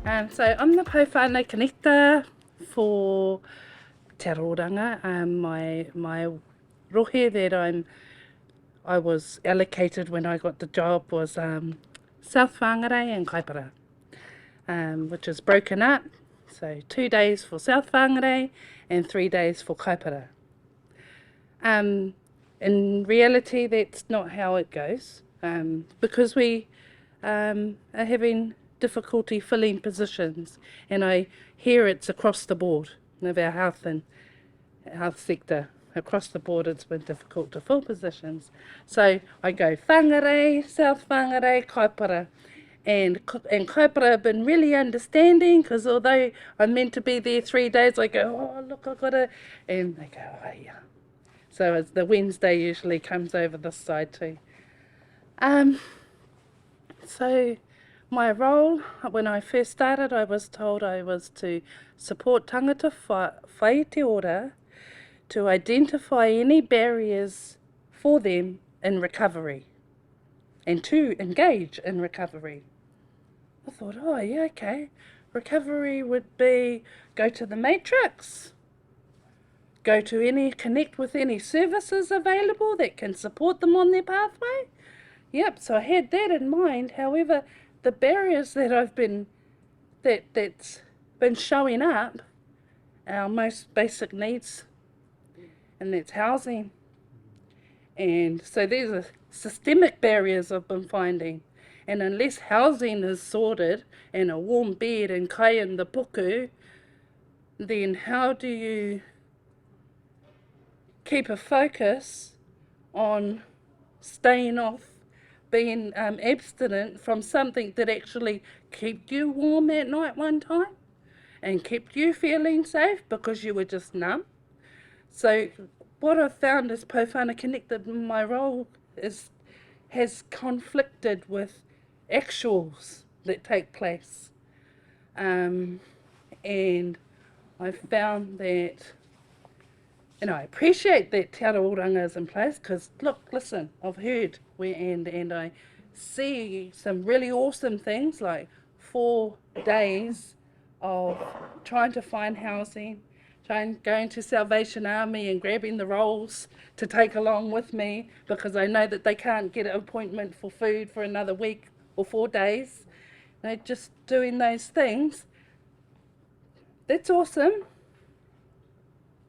So I'm the Whānau connector for Te Oranga. My rohe that I was allocated when I got the job was South Whāngarei and Kaipara, which is broken up. So 2 days for South Whāngarei and 3 days for Kaipara. In reality, that's not how it goes, because we are having difficulty filling positions, and I hear it's across the board of our health sector. Across the board, it's been difficult to fill positions. So I go Whangarei, South Whangarei, Kaipara. And Kaipara have been really understanding, because although I'm meant to be there 3 days, I go, oh, look, I got to, and they go, oh, yeah. So it's the Wednesday usually comes over this side too. So my role, when I first started, I was told I was to support tangata whai te ora, to identify any barriers for them in recovery and to engage in recovery. I thought, oh yeah, okay. Recovery would be go to the matrix, connect with any services available that can support them on their pathway. Yep, so I had that in mind. However, the barriers that's been showing up, our most basic needs, and that's housing. And so there's a systemic barriers I've been finding. And unless housing is sorted and a warm bed and kai in the puku, then how do you keep a focus on staying off, being abstinent from something that actually kept you warm at night one time and kept you feeling safe because you were just numb? So what I've found is Whānau Connected, my role has conflicted with actuals that take place. And I've found that, and I appreciate that Te Oranga is in place, because look, listen, I've heard and I see some really awesome things, like 4 days of trying to find housing, going to Salvation Army and grabbing the rolls to take along with me, because I know that they can't get an appointment for food for another week or 4 days. Just doing those things. That's awesome.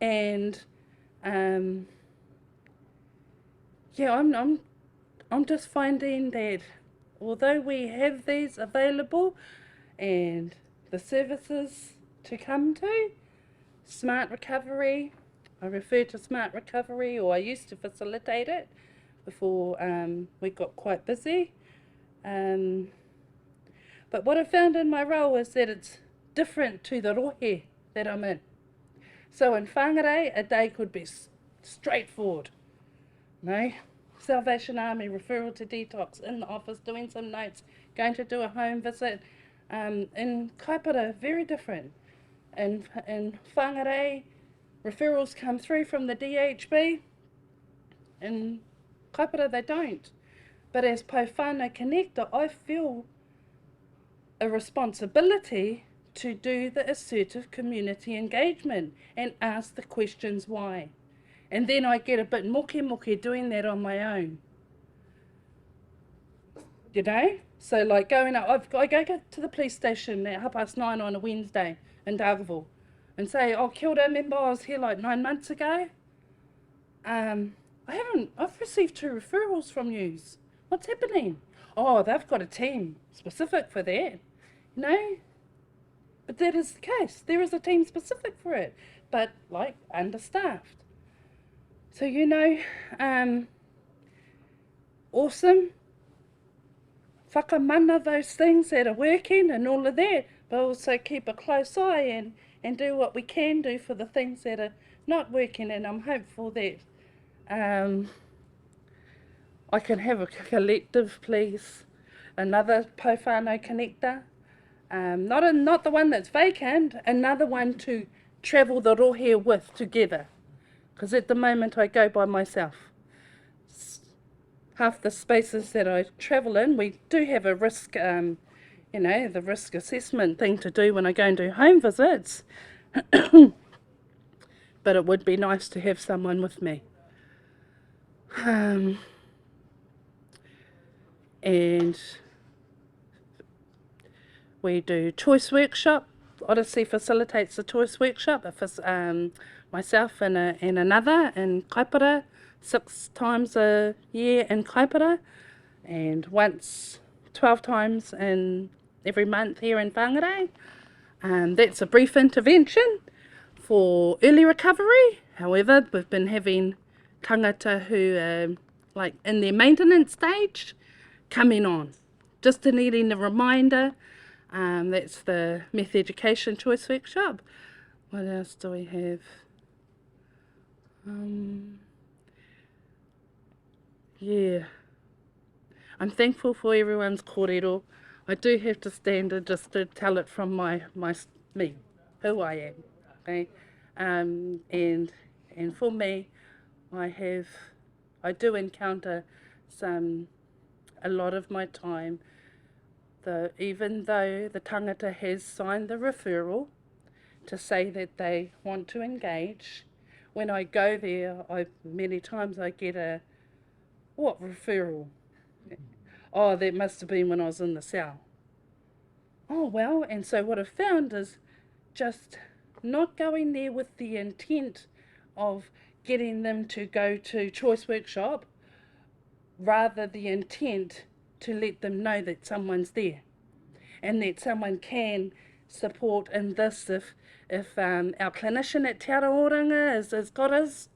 And yeah, I'm just finding that although we have these available and the services to come to, Smart Recovery, I refer to Smart Recovery, or I used to facilitate it before we got quite busy. But what I found in my role is that it's different to the rohe that I'm in. So in Whangarei, a day could be straightforward. No, Salvation Army, referral to detox, in the office, doing some notes, going to do a home visit. In Kaipara, very different. In Whangarei, referrals come through from the DHB. In Kaipara, they don't. But as Whānau Connector, I feel a responsibility to do the assertive community engagement and ask the questions why. And then I get a bit moke doing that on my own. You know? So like going up, I go to the police station at 9:30 on a Wednesday in Dargaville and say, oh, kia ora, remember I was here like 9 months ago? I've received 2 referrals from yous. What's happening? Oh, they've got a team specific for that. You know? But that is the case. There is a team specific for it, but like understaffed. So, you know, awesome. Whakamana those things that are working and all of that, but also keep a close eye and do what we can do for the things that are not working. And I'm hopeful that I can have a collective, please, another Whānau Connector. Not the one that's vacant, another one to travel the rohe with together. Because at the moment I go by myself. Half the spaces that I travel in, we do have a risk you know, the risk assessment thing to do when I go and do home visits. But it would be nice to have someone with me. And we do choice workshop. Odyssey facilitates the choice workshop. Myself and another in Kaipara, 6 times a year in Kaipara, and once 12 times in every month here in Whānau. That's a brief intervention for early recovery. However, we've been having tangata who are like in their maintenance stage coming on, just needing a reminder. That's the Meth Education Choice Workshop. What else do we have? Yeah, I'm thankful for everyone's kōrero. I do have to stand and just to tell it from me, who I am. Okay, and for me, I do encounter a lot of my time. Even though the tangata has signed the referral to say that they want to engage, when I go there, many times I get a, what referral? Oh, that must have been when I was in the cell. Oh, well, and so what I've found is just not going there with the intent of getting them to go to choice workshop, rather the intent to let them know that someone's there and that someone can support in this if our clinician at Te Oranga has got his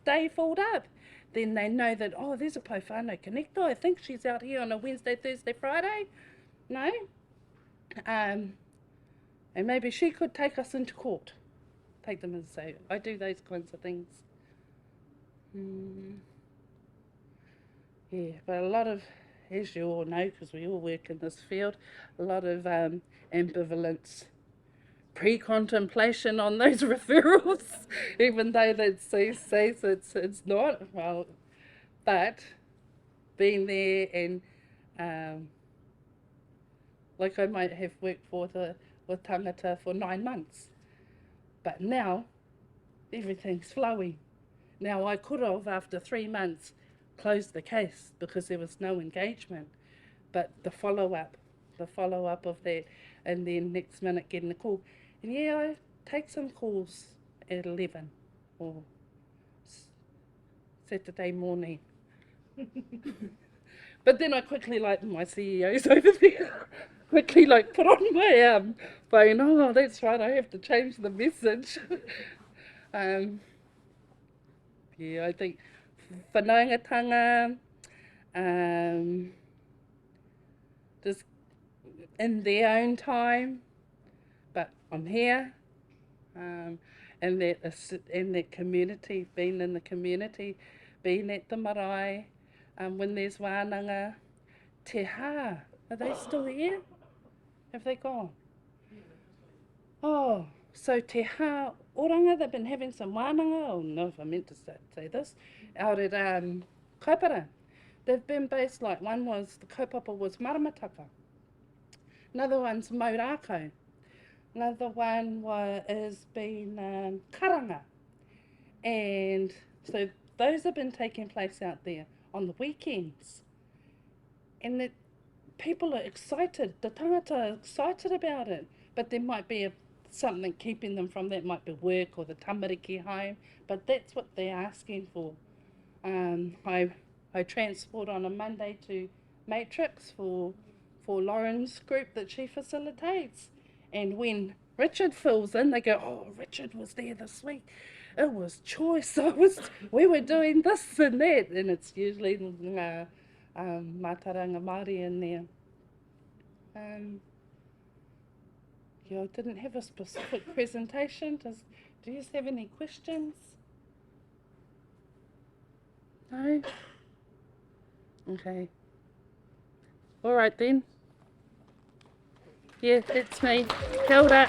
day filled up, then they know that, oh, there's a Whānau connector. I think she's out here on a Wednesday, Thursday, Friday. No? And maybe she could take us into court. Take them and say, I do those kinds of things. Yeah, but a lot of, as you all know, because we all work in this field, a lot of ambivalence, pre-contemplation on those referrals, even though that says it's not. Well, but being there and like I might have worked with tangata for 9 months, but now everything's flowing. Now I could have, after 3 months, closed the case because there was no engagement, but the follow-up of that, and then next minute getting a call. And yeah, I take some calls at 11 or Saturday morning. But then I quickly, like my CEO's over there, quickly like put on my phone, oh, that's right, I have to change the message. Yeah, I think whanaungatanga, just in their own time, but I'm here, and that community, being in the community, being at the marae, when there's wānanga, te hā, are they still here? Have they gone? Oh, so te hā Oranga, they've been having some wānanga, oh no, if I meant to say this, out at Kaipara. They've been based, like one was, the kaupapa was Maramataka. Another one's Maurako. Another one has been Karanga. And so those have been taking place out there on the weekends. And people are excited, the tangata are excited about it, but there might be something keeping them from that, might be work or the tamariki home, but that's what they're asking for. I transport on a Monday to Matrix for Lauren's group that she facilitates, and when Richard fills in, they go, oh, Richard was there this week, it was choice, we were doing this and that, and it's usually Mātauranga Māori in there. Yeah, I didn't have a specific presentation. Do you have any questions? No? Okay. All right then. Yeah, that's me. Kia ora.